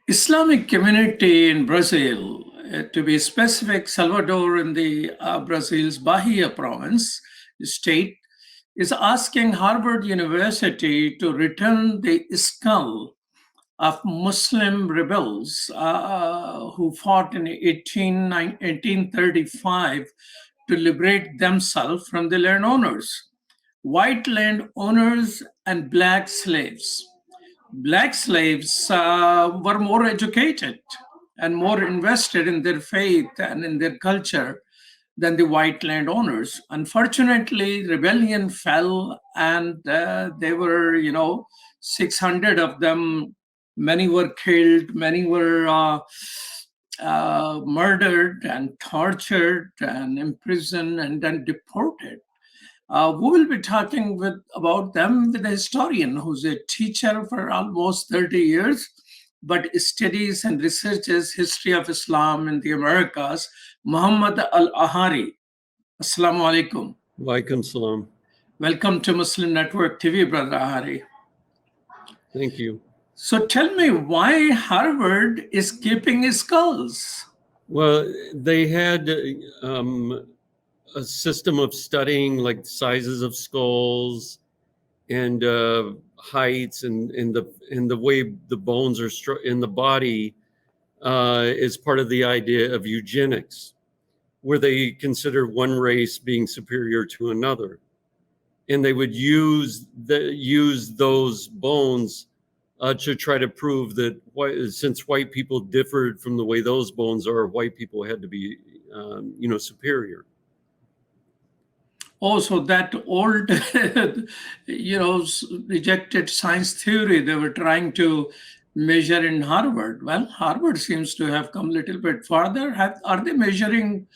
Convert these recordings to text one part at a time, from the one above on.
Islamic community in Brazil, to be specific, Salvador in the Brazil's Bahia province state, is asking Harvard University to return the skull of Muslim rebels who fought in 1835 to liberate themselves from the landowners, white landowners, and black slaves. Black slaves were more educated and more invested in their faith and in their culture than the white landowners. Unfortunately, rebellion fell, and they were, 600 of them. Many were killed, many were murdered and tortured and imprisoned and then deported. We will be talking about them with a historian who's a teacher for almost 30 years, but studies and researches history of Islam in the Americas, Muhammad Al-Ahari. Assalamu alaikum. Walaikum salam. Welcome to Muslim Network TV, Brother Ahari. Thank you. So tell me why Harvard is keeping skulls? Well, they had a system of studying like sizes of skulls and heights and the way the bones are in the body is part of the idea of eugenics, where they consider one race being superior to another, and they would use those bones to try to prove that since white people differed from the way those bones are, white people had to be superior. Also, that old, rejected science theory they were trying to measure in Harvard. Well, Harvard seems to have come a little bit farther. Are they measuring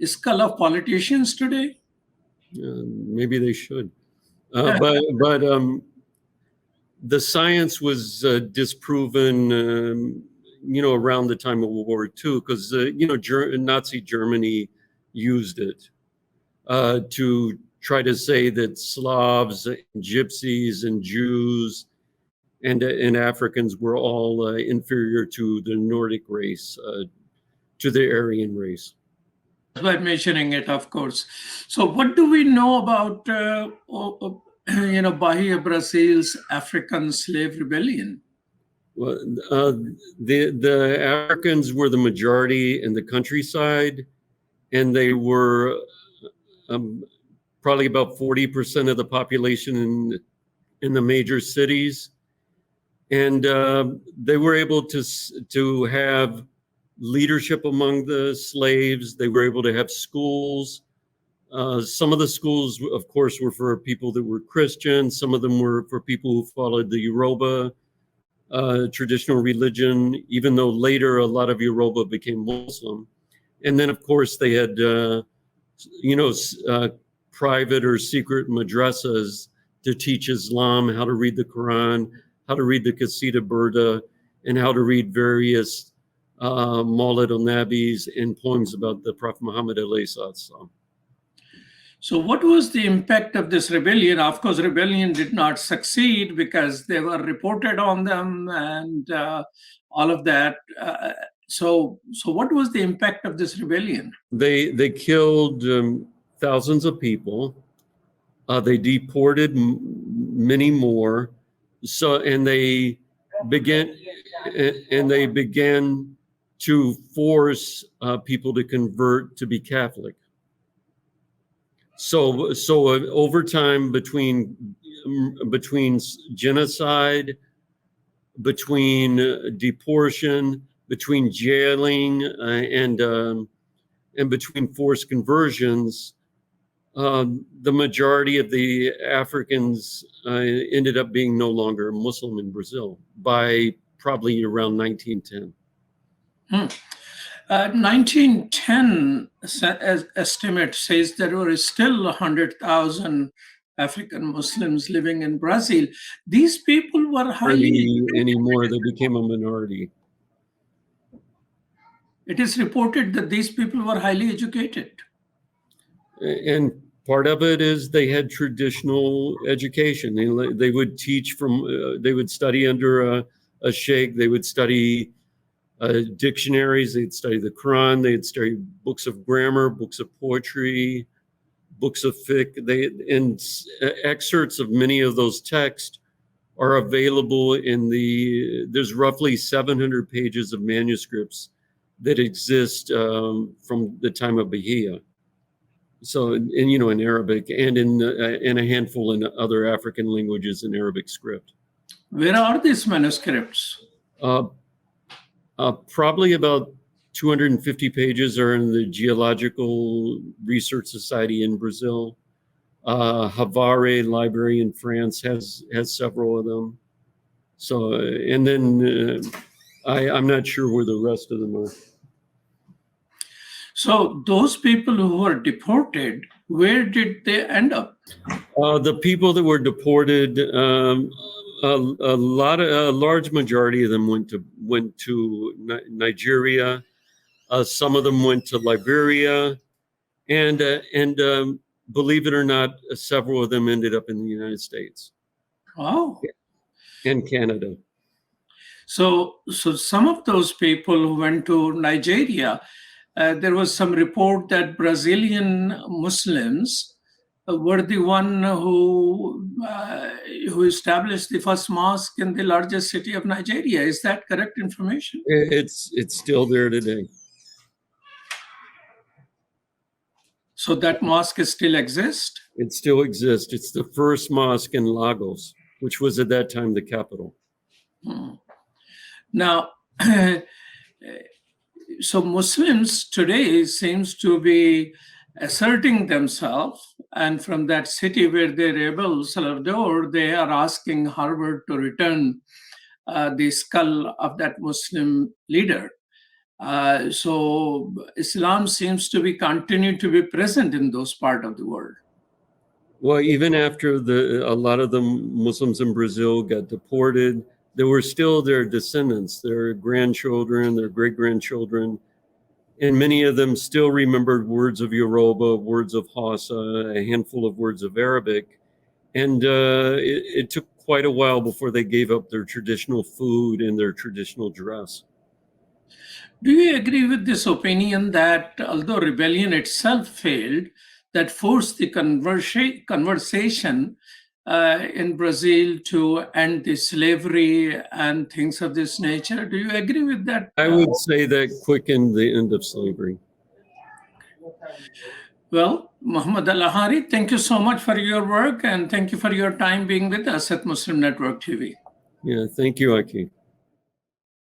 skull of politicians today? Maybe they should. But the science was disproven, around the time of World War II, because, Nazi Germany used it to try to say that Slavs, and Gypsies, and Jews, and Africans were all inferior to the Nordic race, to the Aryan race. By measuring it, of course. So what do we know about, Bahia, Brazil's African slave rebellion? Well, the Africans were the majority in the countryside, and they were probably about 40% of the population in the major cities. And they were able to have leadership among the slaves. They were able to have schools. Some of the schools, of course, were for people that were Christian. Some of them were for people who followed the Yoruba traditional religion, even though later a lot of Yoruba became Muslim. And then, of course, they had, private or secret madrasas to teach Islam, how to read the Quran, how to read the Qasida Burda, and how to read various Maulid al-Nabis and poems about the Prophet Muhammad alayhi salatu. So what was the impact of this rebellion? Of course, rebellion did not succeed because they were reported on them and all of that. So what was the impact of this rebellion? They killed thousands of people. They deported many more. And they began to force people to convert to be Catholic. So over time, between genocide, between deportation, between jailing, and between forced conversions, the majority of the Africans ended up being no longer Muslim in Brazil by probably around 1910. 1910 estimate says there were still 100,000 African Muslims living in Brazil. These people were highly... Anymore, they became a minority. It is reported that these people were highly educated. And part of it is they had traditional education. They would teach they would study under a sheikh. They would study dictionaries. They'd study the Quran. They'd study books of grammar, books of poetry, books of fiqh. Excerpts of many of those texts are available there's roughly 700 pages of manuscripts that exist from the time of Bahia. So, in Arabic and in a handful in other African languages in Arabic script. Where are these manuscripts? Probably about 250 pages are in the Geological Research Society in Brazil. Al-Ahari Library in France has several of them. So, and then I'm not sure where the rest of them are. So those people who were deported, where did they end up? The people that were deported, a large majority of them went to Nigeria. Some of them went to Liberia, and believe it or not, several of them ended up in the United States. Oh. And Canada. So some of those people who went to Nigeria, there was some report that Brazilian Muslims were the one who established the first mosque in the largest city of Nigeria. Is that correct information? It's still there today. So that mosque still exists? It still exists. It's the first mosque in Lagos, which was at that time the capital. Now, so Muslims today seems to be asserting themselves, and from that city where they rebel, Salvador, they are asking Harvard to return the skull of that Muslim leader. So Islam seems to be continue to be present in those parts of the world. Well, even after a lot of the Muslims in Brazil got deported, there were still their descendants, their grandchildren, their great-grandchildren, and many of them still remembered words of Yoruba, words of Hausa, a handful of words of Arabic. And it took quite a while before they gave up their traditional food and their traditional dress. Do you agree with this opinion that although rebellion itself failed, that forced the conversation in Brazil to end the slavery and things of this nature? Do you agree with that? I would say that quickened the end of slavery. Well, Muhammad Al-Ahari, thank you so much for your work, and thank you for your time being with us at Muslim Network TV. Yeah, thank you, Aki.